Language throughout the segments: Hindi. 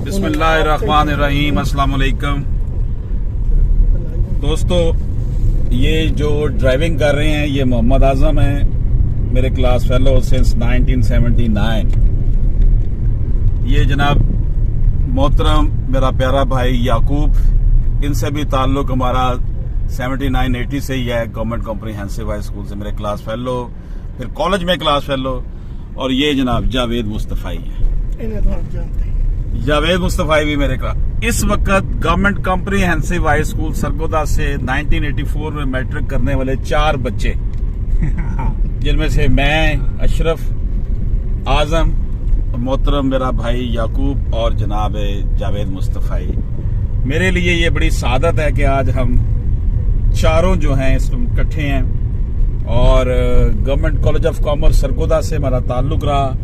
बिस्मिल्लाहिर्रहमानिर्रहीम। अस्सलाम वालेकुम दोस्तों, ये जो ड्राइविंग कर रहे हैं ये मोहम्मद आजम हैं, मेरे क्लास फेलो सिंस 1979। ये जनाब मोहतरम मेरा प्यारा भाई याकूब, इनसे भी ताल्लुक हमारा 79-80 से ही है। गवर्नमेंट कॉम्प्रिहेंसिव हाई स्कूल से मेरे क्लास फेलो, फिर कॉलेज में क्लास फेलो। और ये जनाब जावेद मुस्तफाई है, इन्हें तो आप जानते हैं। जावेद मुस्तफाई भी मेरे क्लास। इस वक्त government comprehensive high school Sargodha से 1984 में मैट्रिक करने वाले 4 बच्चे, जिनमें से मैं, अशरफ, आजम, मोहतरम मेरा भाई याकूब और जनाब जावेद मुस्तफाई। मेरे लिए ये बड़ी सादत है कि आज हम चारों जो हैं इसमें इकट्ठे हैं। और government college of commerce Sargodha से हमारा ताल्लुक रहा,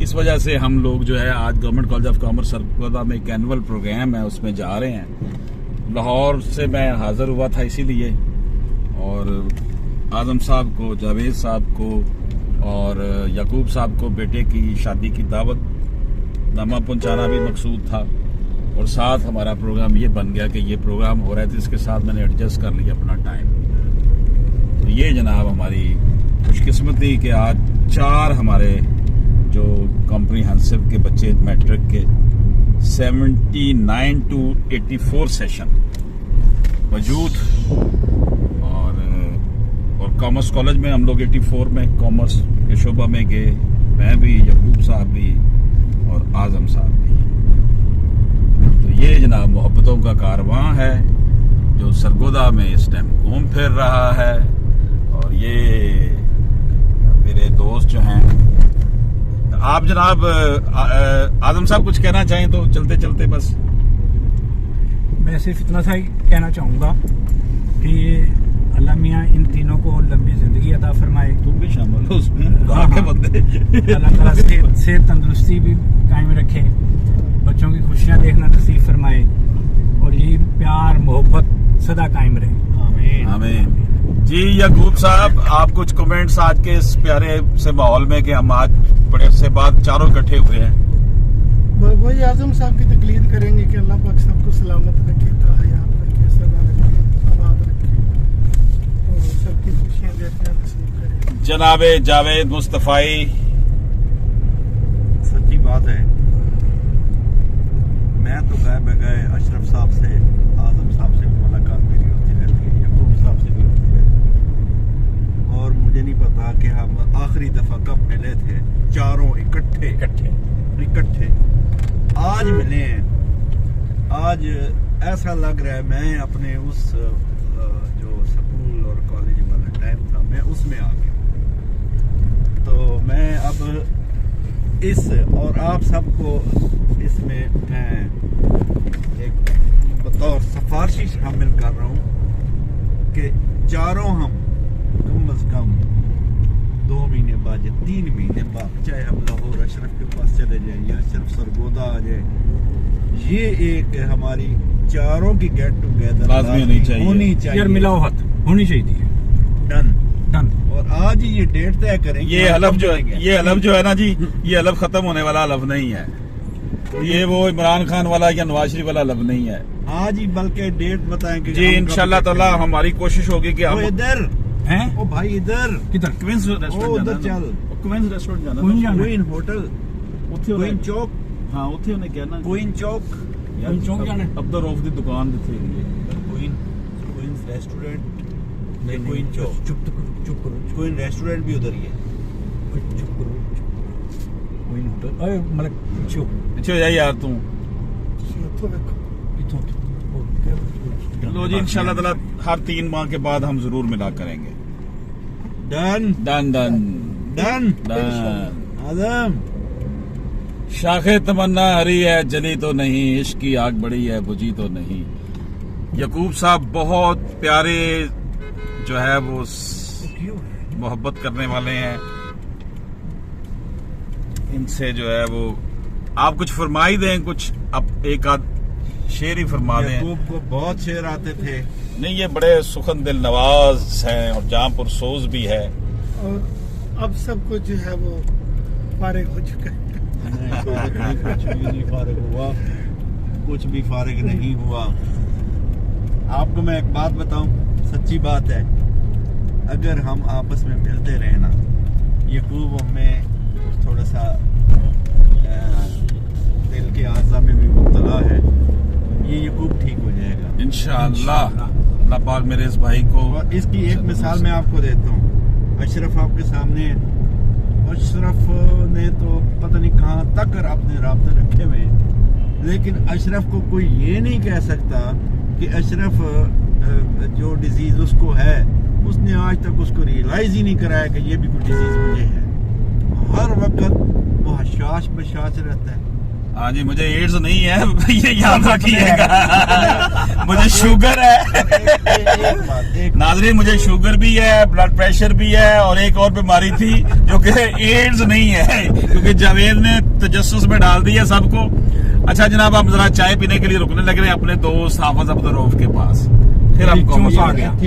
इस वजह से हम लोग जो है आज government college of commerce Sargodha में एक एनुअल प्रोग्राम है उसमें जा रहे हैं। लाहौर से मैं हाजिर हुआ था इसीलिए, और आजम साहब को, जावेद साहब को और याकूब साहब को बेटे की शादी की दावत नामा पहुंचाना भी मकसूद था। और साथ हमारा प्रोग्राम ये बन गया कि ये प्रोग्राम हो रहा है तो इसके साथ मैंने एडजस्ट कर लिया अपना टाइम। तो ये जनाब हमारी खुशकिस्मती कि आज 4 हमारे जो कॉम्प्रिहेंसिव के बच्चे मैट्रिक के 79 to 84 सेशन मौजूद। और कॉमर्स कॉलेज में हम लोग 84 में कॉमर्स के शोबा में गए, मैं भी, याकूब साहब भी और आजम साहब भी। तो ये जनाब मोहब्बतों का कारवां है जो सरगोदा में इस टाइम घूम फिर रहा है। और ये मेरे दोस्त जो हैं, आप जनाब आजम साहब कुछ कहना चाहें तो चलते चलते बस। मैं सिर्फ इतना सा ही कहना चाहूँगा कि अल्लाह मियाँ इन तीनों को लंबी जिंदगी अता फरमाए। तुम भी शामिल हो उसमें, आगे बंदे। अल्लाह ताला सेहत तंदुरुस्ती भी कायम रखे, बच्चों की खुशियाँ देखना नसीब फरमाए और ये प्यार मोहब्बत सदा कायम रहे। आमीन आमीन। जी याकूब साहब, आप कुछ कमेंट्स आज के इस प्यारे से माहौल में कि हम आज बड़े अरसे बाद चारों इकट्ठे हुए हैं। वही आजम साहब की तकलीद करेंगे कि अल्लाह पाक सबको सलामत रखे, ताहयात रखे, सदा रखे, आबाद रखे और सबकी खुशियाँ देखना नसीब करे। जनाबे जावेद मुस्तफाई, सच्ची बात है, मैं तो गए बगैर अशरफ साहब से, आजम साहब से मुलाकात मेरी होती रहती है, याकूब साहब से भी होती रहती है। और मुझे नहीं पता कि हम आखिरी दफा कब मिले थे, चारों इकट्ठे आज मिले हैं। आज ऐसा लग रहा है मैं अपने उस जो स्कूल और कॉलेज वाला टाइम था, मैं उसमें आ गया। तो मैं अब इस और आप सबको इसमें मैं एक बतौर सिफारिश शामिल कर रहा हूँ कि चारों हम कम अज कम 2 महीने बाद या 3 महीने बाद, चाहे हम लाहौर अशरफ के पास चले जाएं या अशरफ सरगोदा आ जाए, ये एक हमारी चारों की गेट टुगेदर लाजमी होनी चाहिए। यार मिलाओ हाथ होनी चाहिए। डन। और आज ये डेट तय करें। ये हलफ जो है ना जी, ये हलफ खत्म होने वाला हलफ नहीं है। ये वो इमरान खान वाला या नवाज शरीफ वाला हलफ नहीं है। आज ही बल्कि डेट बताएं कि जी इंशाल्लाह ताला हमारी कोशिश होगी कि हम इधर हैं। ओ भाई इधर किधर? क्वींस उधर रेस्टोरेंट चल, क्वींस रेस्टोरेंट जाना क्वींस जाना। क्वीन होटल, क्वीन चौक, हाँ उत्थे उन्हें कहना क्वीन चौक, क्वीन चौक जाना है। अब्दुल रऊफ की दुकान जिथे क्वीन रेस्टोरेंट, नहीं क्वीन चौक, चुप करो। क्वीन रेस्टोरेंट भी उधर ही है। चुप करो। क्वीन होटल, अरे मतलब पीछे हो जा यार तू। तो देखो लो जी इंशाल्लाह ताला हर 3 माह के बाद हम जरूर मिला करेंगे। Done done done done done. आजम शाखे तमन्ना हरी है, जली तो नहीं, इश्क की आग बड़ी है, बुझी तो नहीं। याकूब साहब बहुत प्यारे जो है वो मोहब्बत करने वाले हैं, इनसे जो है वो आप कुछ फरमाई दें, कुछ अब एक आध शेर ही फरमा दें। याकूब को बहुत शेर आते थे। नहीं, ये बड़े सुखन दिल नवाज हैं और जहाँपुर सोज भी है। और अब सब कुछ जो है वो फारिग हो चुका है। कुछ भी नहीं फारिग हुआ। कुछ भी फारिग नहीं हुआ। आपको मैं एक बात बताऊं, सच्ची बात है, अगर हम आपस में मिलते रहे ना, यकूब में थोड़ा सा दिल के आज़ा में भी मुब्तला है, ये यकूब ठीक हो जाएगा इंशाअल्लाह। अल्लाह पाक मेरे इस भाई को। और इसकी एक मिसाल मैं आपको देता हूँ। अशरफ आपके सामने है। अशरफ ने तो पता नहीं कहाँ तक अपने राब्ते रखे हुए हैं, लेकिन अशरफ को कोई ये नहीं कह सकता कि अशरफ जो डिजीज उसको है, उसने आज तक उसको रियलाइज ही नहीं कराया कि ये भी कोई डिजीज मुझे है। हर वक्त वो हशाश बशाश रहता है। हाँ जी, मुझे एड्स नहीं है, ये याद रखिएगा। मुझे शुगर है नाज़रीन, मुझे शुगर भी है, ब्लड प्रेशर भी है, और एक और बीमारी थी जो कि एड्स नहीं है, क्योंकि जावेद ने तजस्सुस में डाल दिया सबको। अच्छा जनाब, आप जरा चाय पीने के लिए रुकने लग रहे हैं अपने दोस्त हाफिज अब्दुल रऊफ के पास, फिर हमको चूस आ गया।